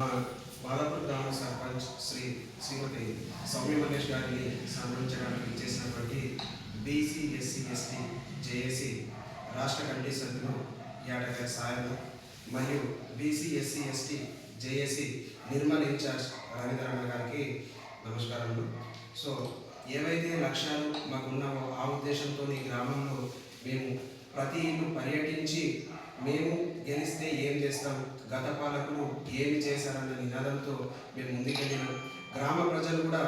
బాలాపూర్ గ్రామ సర్పంచ్ శ్రీమతి సౌమ్య మల్లేష్ గారిని సన్మానించడానికి ఇచ్చేసినటువంటి బీసీ ఎస్సీ ఎస్టీ జేఏసీ రాష్ట్ర కమిటీ సభ్యులు యాటగారి సాయలు మరియు BC SC ST JAC Nirmal incharge రవీంద్రన్న గారికి నమస్కారములు. సో ఏవైతే లక్ష్యాలు మాకున్నావో ఆ ఉద్దేశంతో ఈ గ్రామంలో మేము ప్రతి ఇల్లు పర్యటించి మేము గెలిస్తే ఏం చేస్తాం, గత పాలకులు ఏమి చేశారన్న నినాదంతో మేము ముందుకెళ్ళినాం. గ్రామ ప్రజలు కూడా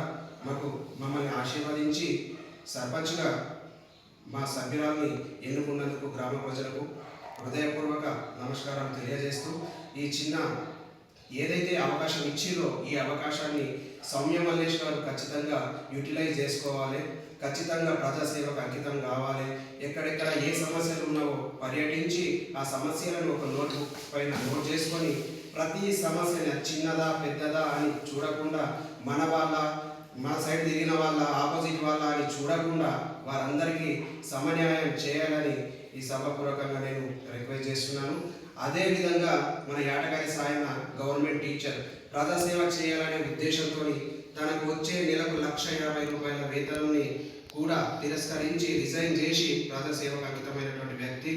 మమ్మల్ని ఆశీర్వదించి సర్పంచ్గా మా సభ్యురాల్ని ఎన్నుకున్నందుకు గ్రామ ప్రజలకు హృదయపూర్వక నమస్కారాలు తెలియజేస్తూ ఈ చిన్న ఏదైతే అవకాశం ఇచ్చిరో ఈ అవకాశాన్ని సౌమ్య మల్లేష్ గారు ఖచ్చితంగా యూటిలైజ్ చేసుకోవాలి, ఖచ్చితంగా ప్రజాసేవకు అంకితం కావాలి. ఎక్కడెక్కడ ఏ సమస్యలు ఉన్నావో పర్యటించి ఆ సమస్యలను ఒక నోట్బుక్ పైన నోట్ చేసుకొని ప్రతి సమస్యని చిన్నదా పెద్దదా అని చూడకుండా మన సైడ్ తిరిగిన వాళ్ళ ఆపోజిట్ వాళ్ళ అని చూడకుండా వారందరికీ సమన్యాయం చేయాలని ఈ సభాపూర్వకంగా నేను రిక్వెస్ట్ చేస్తున్నాను. అదేవిధంగా మన యాటగారి సాయన గవర్నమెంట్ టీచర్ ప్రజాసేవ చేయాలనే ఉద్దేశంతో తనకు వచ్చే నెలకు 1,50,000 రూపాయల వేతనాన్ని కూడా తిరస్కరించి రిజైన్ చేసి ప్రజాసేవకు అంకితమైనటువంటి వ్యక్తి.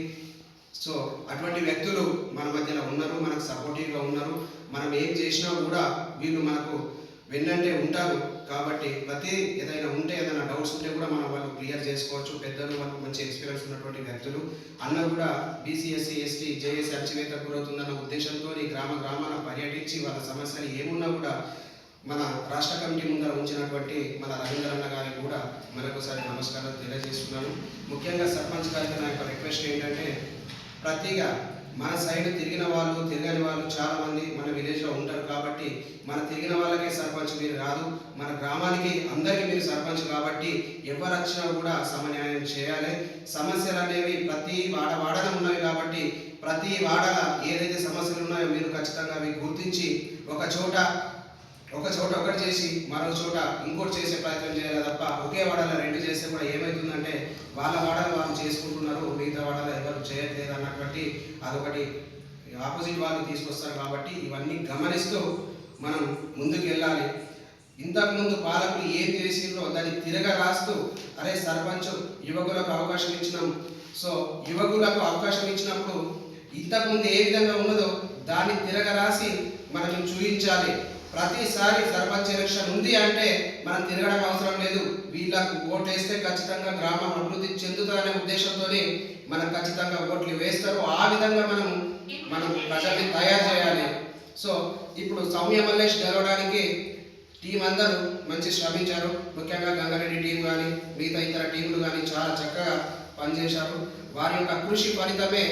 సో అటువంటి వ్యక్తులు మన మధ్యలో ఉన్నారు, మనకు సపోర్టివ్గా ఉన్నారు. మనం ఏం చేసినా కూడా వీళ్ళు మనకు వెన్నంటే ఉంటారు. కాబట్టి ఏదైనా డౌట్స్ ఉంటే కూడా మనం వాళ్ళు క్లియర్ చేసుకోవచ్చు. పెద్దలు మనకు మంచి ఎక్స్పీరియన్స్ ఉన్నటువంటి వ్యక్తులు. అన్న కూడా బీసీఎస్సీ ఎస్టీ జేఏసీ అణచివేతకు గురవుతుందన్న ఉద్దేశంతో గ్రామాల పర్యటించి వాళ్ళ సమస్యలు ఏమున్నా కూడా మన రాష్ట్ర కమిటీ ముందర ఉంచినటువంటి మన రవీంద్రన్న గారికి కూడా మరొకసారి నమస్కారాలు తెలియజేస్తున్నాను. ముఖ్యంగా సర్పంచ్ గారికి నా యొక్క రిక్వెస్ట్ ఏంటంటే ప్రతిగా మన సైడ్ తిరిగిన వాళ్ళు తిరగని వాళ్ళు చాలామంది మన విలేజ్లో ఉంటారు. కాబట్టి మన తిరిగిన వాళ్ళకే సర్పంచ్ మీరు రాదు, మన గ్రామానికి అందరికీ మీరు సర్పంచ్. కాబట్టి ఎవరు వచ్చినా కూడా సమన్యాయం చేయాలి. సమస్యలు అనేవి ప్రతి వాడన ఉన్నవి కాబట్టి ప్రతి వాడల ఏదైతే సమస్యలు ఉన్నాయో మీరు ఖచ్చితంగా అవి గుర్తించి ఒక చోట ఒకటి చేసి మరో చోట ఇంకోటి చేసే ప్రయత్నం చేయాలి తప్ప ఒకే వాడల రెండు చేస్తే కూడా ఏమవుతుందంటే వాళ్ళ వాడలు వాళ్ళు చేసుకుంటున్నారు, మిగతా వాడలు ఎవరు చేయట్లేదు అన్నటువంటి అదొకటి ఆపోజిట్ వాళ్ళు తీసుకొస్తారు. కాబట్టి ఇవన్నీ గమనిస్తూ మనం ముందుకు వెళ్ళాలి. ఇంతకుముందు పాలకులు ఏం చేసిందో దాన్ని రాస్తూ అరే సర్పంచ్ యువకులకు అవకాశం ఇచ్చినాం. సో యువకులకు అవకాశం ఇచ్చినప్పుడు ఇంతకుముందు ఏ విధంగా ఉన్నదో దాన్ని రాసి మనం చూపించాలి. ప్రతిసారి సర్పంచ్ ఎలక్షన్ ఉంది అంటే మనం తిరగడం అవసరం లేదు. వీళ్ళకు ఓటేస్తే ఖచ్చితంగా గ్రామం అభివృద్ధి చెందుతారనే ఉద్దేశంతో మనం ఖచ్చితంగా ఓట్లు వేస్తారు. ఆ విధంగా మనం ప్రజల్ని తయారు చేయాలి. సో ఇప్పుడు సౌమ్య మల్లేష్ గెలవడానికి టీం అందరూ మంచి శ్రమించారు. ముఖ్యంగా గంగారెడ్డి టీం కానీ మిగతా ఇతర టీంలు కానీ చాలా చక్కగా పనిచేశారు. వారి యొక్క కృషి ఫలితమే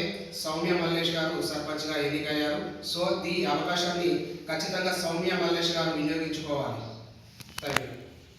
సౌమ్య మల్లేష్ గారు సర్పంచ్గా ఎన్నికయ్యారు. సో ఈ అవకాశాన్ని ఖచ్చితంగా సౌమ్య మల్లేష్ గారు వినియోగించుకోవాలి. Thank you.